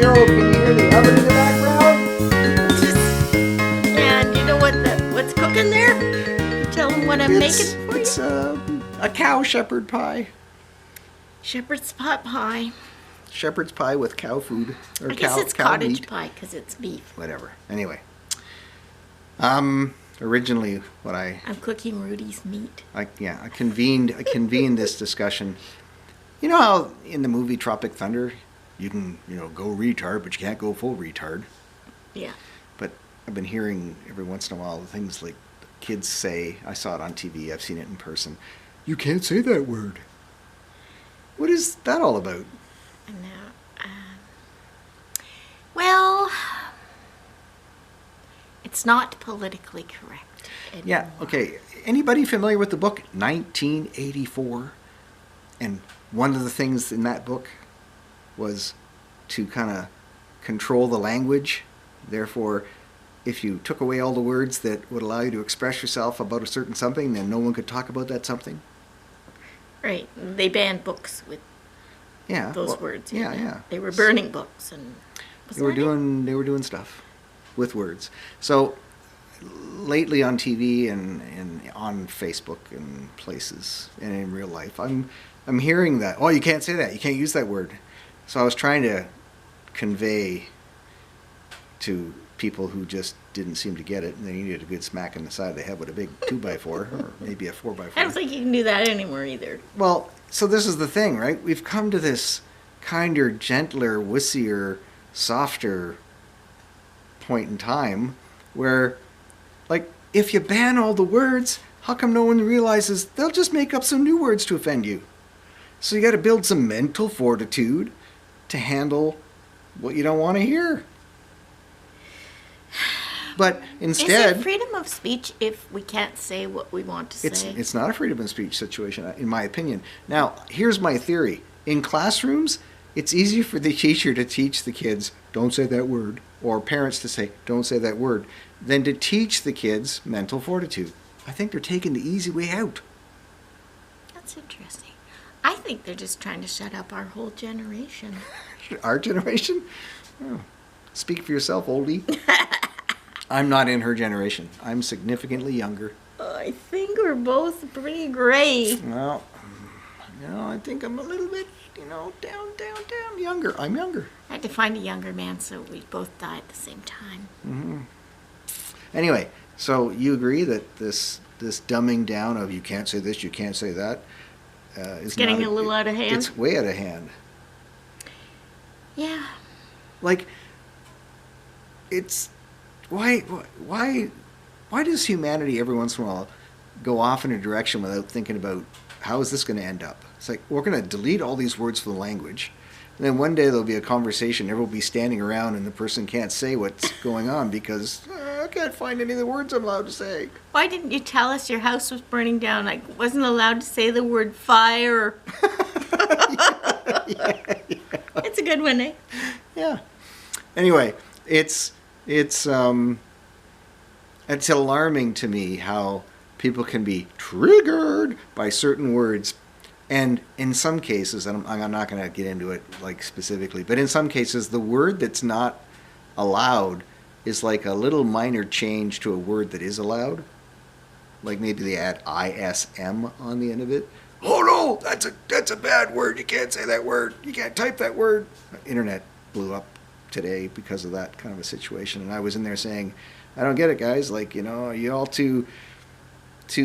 Cheryl, can you hear the oven in the background? And you know what's cooking there? Tell them what I'm making for It's you. a cow shepherd pie. Shepherd's pot pie. Shepherd's pie with cow food. Or I guess it's cow cottage meat. pie because it's beef. Whatever. Anyway. Originally what I'm cooking Rudy's meat. I convened this discussion. You know how in the movie Tropic Thunder you can, go retard, but you can't go full retard. Yeah. But I've been hearing every once in a while things like kids say, I saw it on TV, I've seen it in person, you can't say that word. What is that all about? No. Well, it's not politically correct anymore. Yeah, okay. Anybody familiar with the book 1984? And one of the things in that book was to kind of control the language. Therefore, if you took away all the words that would allow you to express yourself about a certain something, then no one could talk about that something. Right. They banned books with those words. Yeah. They were burning books and They were doing stuff with words. So lately on TV and on Facebook and places and in real life, I'm hearing that, oh, you can't say that, you can't use that word. So I was trying to convey to people who just didn't seem to get it, and they needed a good smack in the side of the head with a big 2x4 or maybe a 4x4. I don't think you can do that anymore either. Well, so this is the thing, right? We've come to this kinder, gentler, wussier, softer point in time where, like, if you ban all the words, how come no one realizes they'll just make up some new words to offend you? So you got to build some mental fortitude to handle what you don't want to hear. But instead, is it freedom of speech if we can't say what we want to say? it's not a freedom of speech situation, in my opinion. Now, here's my theory. In classrooms, it's easy for the teacher to teach the kids, don't say that word, or parents to say, don't say that word, than to teach the kids mental fortitude. I think they're taking the easy way out. That's interesting. I think they're just trying to shut up our whole generation. Our generation? Oh, speak for yourself, oldie. I'm not in her generation. I'm significantly younger. I think we're both pretty gray. Well, I think I'm a little bit, down younger. I'm younger. I had to find a younger man, so we both die at the same time. Mm-hmm. Anyway, so you agree that this dumbing down of you can't say this, you can't say that, is getting a little out of hand? It's way out of hand. Yeah. Like, it's why does humanity every once in a while go off in a direction without thinking about how is this going to end up? It's like, we're going to delete all these words from the language, and then one day there'll be a conversation, everyone will be standing around and the person can't say what's going on because I can't find any of the words I'm allowed to say. Why didn't you tell us your house was burning down? I wasn't allowed to say the word fire. Yeah. It's a good one, eh? Yeah. Anyway, it's alarming to me how people can be triggered by certain words, and in some cases, and I'm not going to get into it like specifically, but in some cases, the word that's not allowed is like a little minor change to a word that is allowed. Like maybe they add ISM on the end of it. Oh no, that's a bad word. You can't say that word. You can't type that word. Internet blew up today because of that kind of a situation, and I was in there saying, I don't get it, guys. Like, are you all too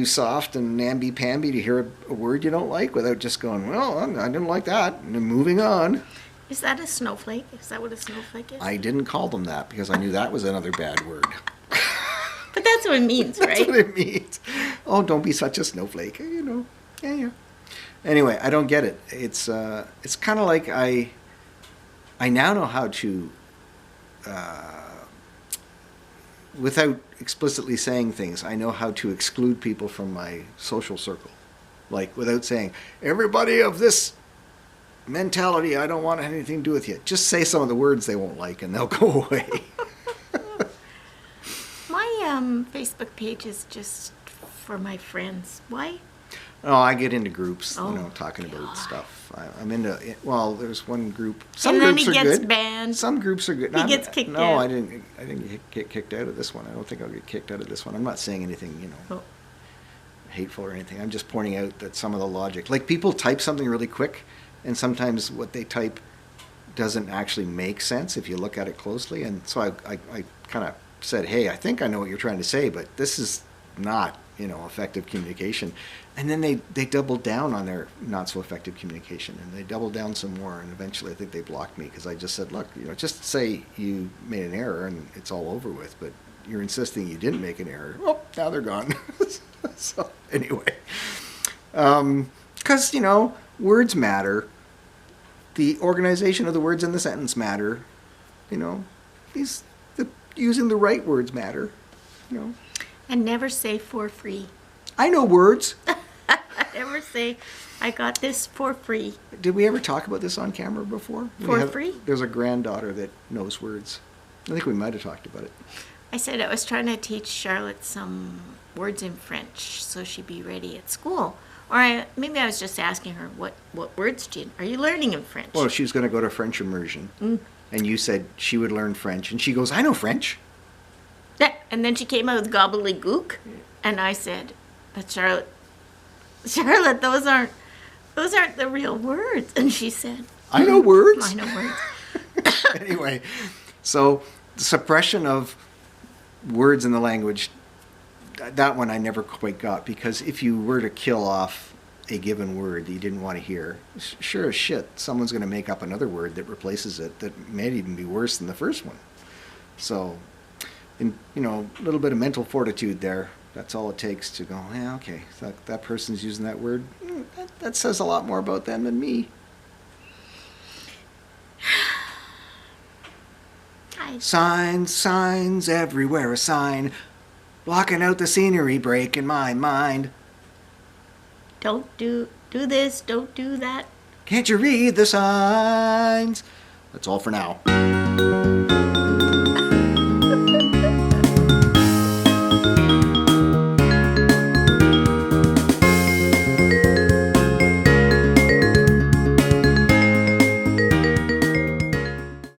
soft and namby-pamby to hear a word you don't like without just going, well, I didn't like that, and then moving on. Is that a snowflake? Is that what a snowflake is? I didn't call them that because I knew that was another bad word. But that's what it means, right? That's what it means. Oh, don't be such a snowflake. Yeah. Anyway, I don't get it. It's kind of like I now know how to, without explicitly saying things, I know how to exclude people from my social circle. Like, without saying, everybody of this mentality, I don't want anything to do with you. Just say some of the words they won't like and they'll go away. My Facebook page is just for my friends. Why? Oh, I get into groups, Oh, talking about God. stuff. I'm into, well, there's one group. Some and then groups he are gets good. banned. band. Some groups are good. He gets kicked no, out. I didn't get kicked out of this one. I don't think I'll get kicked out of this one. I'm not saying anything, Oh. hateful or anything. I'm just pointing out that some of the logic, like people type something really quick, and sometimes what they type doesn't actually make sense if you look at it closely. And so I kind of said, hey, I think I know what you're trying to say, but this is not, effective communication. And then they doubled down on their not so effective communication, and they doubled down some more, and eventually I think they blocked me because I just said, look, just say you made an error and it's all over with, but you're insisting you didn't make an error. Oh, now they're gone. So anyway, because, words matter. The organization of the words in the sentence matter. Using the right words matter. And never say for free. I know words. Never say, I got this for free. Did we ever talk about this on camera before? For free? There's a granddaughter that knows words. I think we might have talked about it. I said I was trying to teach Charlotte some words in French so she'd be ready at school. Or maybe I was just asking her, what words are you learning in French? Well, she was going to go to French immersion. And you said she would learn French. And she goes, I know French. And then she came out with gobbledygook. And I said, but Charlotte, those aren't the real words. And she said, I know words. I know words. Anyway, so the suppression of words in the language, that one I never quite got, because if you were to kill off a given word that you didn't want to hear, sure as shit, someone's going to make up another word that replaces it that may even be worse than the first one. So, a little bit of mental fortitude there. That's all it takes to go, yeah, okay, that person's using that word. That says a lot more about them than me. Signs everywhere, a sign blocking out the scenery, breaking my mind. Don't do this, don't do that. Can't you read the signs? That's all for now.